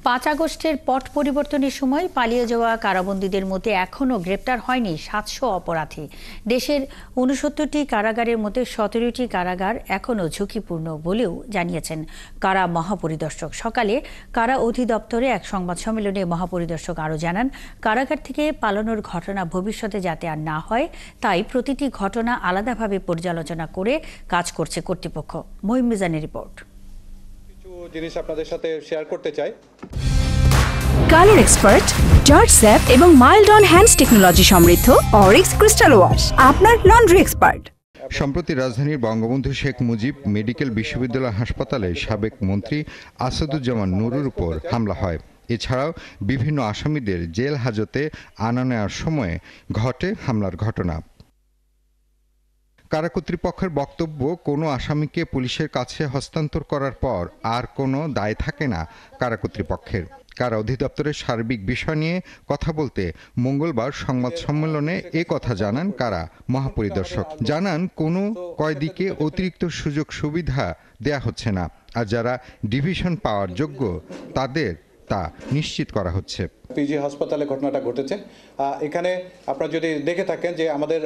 5 আগস্টের পট পরিবর্তনের সময় পালিয়ে যাওয়া কারাবন্দীদের মধ্যে এখনও গ্রেপ্তার হয়নি 700 অপরাধী। দেশের 69টি কারাগারের মধ্যে 17টি কারাগার এখনও ঝুঁকিপূর্ণ বলেও জানিয়েছেন কারা মহাপরিদর্শক। সকালে কারা অধিদপ্তরে এক সংবাদ সম্মেলনে মহাপরিদর্শক আরও জানান, কারাগার থেকে পালানোর ঘটনা ভবিষ্যতে যাতে আর না হয় তাই প্রতিটি ঘটনা আলাদাভাবে পর্যালোচনা করে কাজ করছে কর্তৃপক্ষ। মহিম মিজানের রিপোর্ট। জিনিস আপনাদের সাথে শেয়ার করতে চাই। কালার এক্সপার্ট, জর্জ স্যাপ এবং মাইল্ড অন হ্যান্ডস টেকনোলজি সমৃদ্ধ অরিক্স ক্রিস্টাল ওয়াশ আপনার লন্ড্রি এক্সপার্ট। সম্প্রতি রাজধানীর বঙ্গবন্ধু শেখ মুজিব মেডিকেল বিশ্ববিদ্যালয় হাসপাতালে সাবেক মন্ত্রী আসাদুজ্জামান নুরুর উপর হামলা হয়। এছাড়াও বিভিন্ন আসামিদের জেল হাজতে আনা নেওয়ার সময়ে ঘটে হামলার ঘটনা। কারা কর্তৃপক্ষের বক্তব্য, কোনো আসামিকে পুলিশের কাছে হস্তান্তর করার পর আর কোনো দায় থাকে না কারা কর্তৃপক্ষের। কারা অধিদপ্তরের সার্বিক বিষয় নিয়ে কথা বলতে মঙ্গলবার সংবাদ সম্মেলনে এ কথা জানান কারা মহাপরিদর্শক। জানান, কোনো কয়েদিকে অতিরিক্ত সুযোগ সুবিধা দেয়া হচ্ছে না, আর যারা ডিভিশন পাওয়ার যোগ্য তাদের তা নিশ্চিত করা হচ্ছে। পিজি হাসপাতালে ঘটনাটা ঘটেছে। এখানে আপনারা যদি দেখে থাকেন যে আমাদের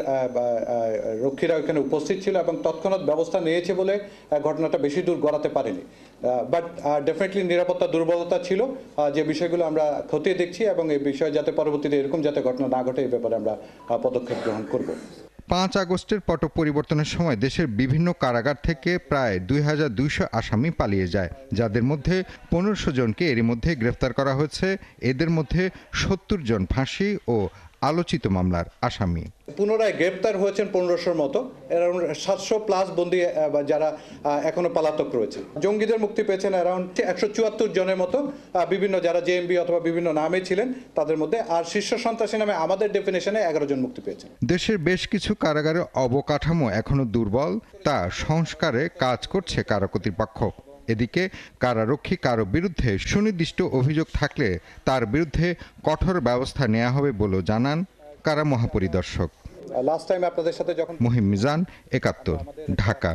রক্ষীরা এখানে উপস্থিত ছিল এবং তৎক্ষণাৎ ব্যবস্থা নিয়েছে বলে ঘটনাটা বেশি দূর গড়াতে পারেনি। বাট ডেফিনেটলি নিরাপত্তা দুর্বলতা ছিল, যে বিষয়গুলো আমরা খতিয়ে দেখছি এবং এই বিষয়ে যাতে পরবর্তীতে এরকম যাতে ঘটনা না ঘটে এই ব্যাপারে আমরা পদক্ষেপ গ্রহণ করব। 5 আগস্টের পট পরিবর্তনের সময় দেশের বিভিন্ন কারাগার থেকে প্রায় 2200 আসামি পালিয়ে যায়, যাদের মধ্যে 1500 জনকে এরই মধ্যে গ্রেফতার করা হয়েছে। এদের মধ্যে 70 জন ফাঁসি ও আলোচিত মামলার আসামি। পুনরায় গ্রেপ্তার হয়েছেন 1500-র মতো, অ্যারাউন্ড 700+ বন্দী যারা এখনো পলাতক রয়েছে। জঙ্গিদের মুক্তি পেয়েছেন অ্যারাউন্ড 174 জনের মতো, বিভিন্ন যারা জেএমবি অথবা বিভিন্ন নামে ছিলেন তাদের মধ্যে। আর শীর্ষ সন্ত্রাসী নামে আমাদের ডেফিনেশনে 11 জন মুক্তি পেয়েছেন। দেশের বেশ কিছু কারাগারের অবকাঠামো এখনো দুর্বল, তা সংস্কারে কাজ করছে কারা কর্তৃপক্ষ। এদিকে কারারক্ষী কারো বিরুদ্ধে সুনির্দিষ্ট অভিযোগ থাকলে তার বিরুদ্ধে কঠোর ব্যবস্থা নেওয়া হবে বলেও জানান কারা মহাপরিদর্শক। লাস্ট টাইম আপনাদের সাথে যখন মহিম মিজান, 71, ঢাকা।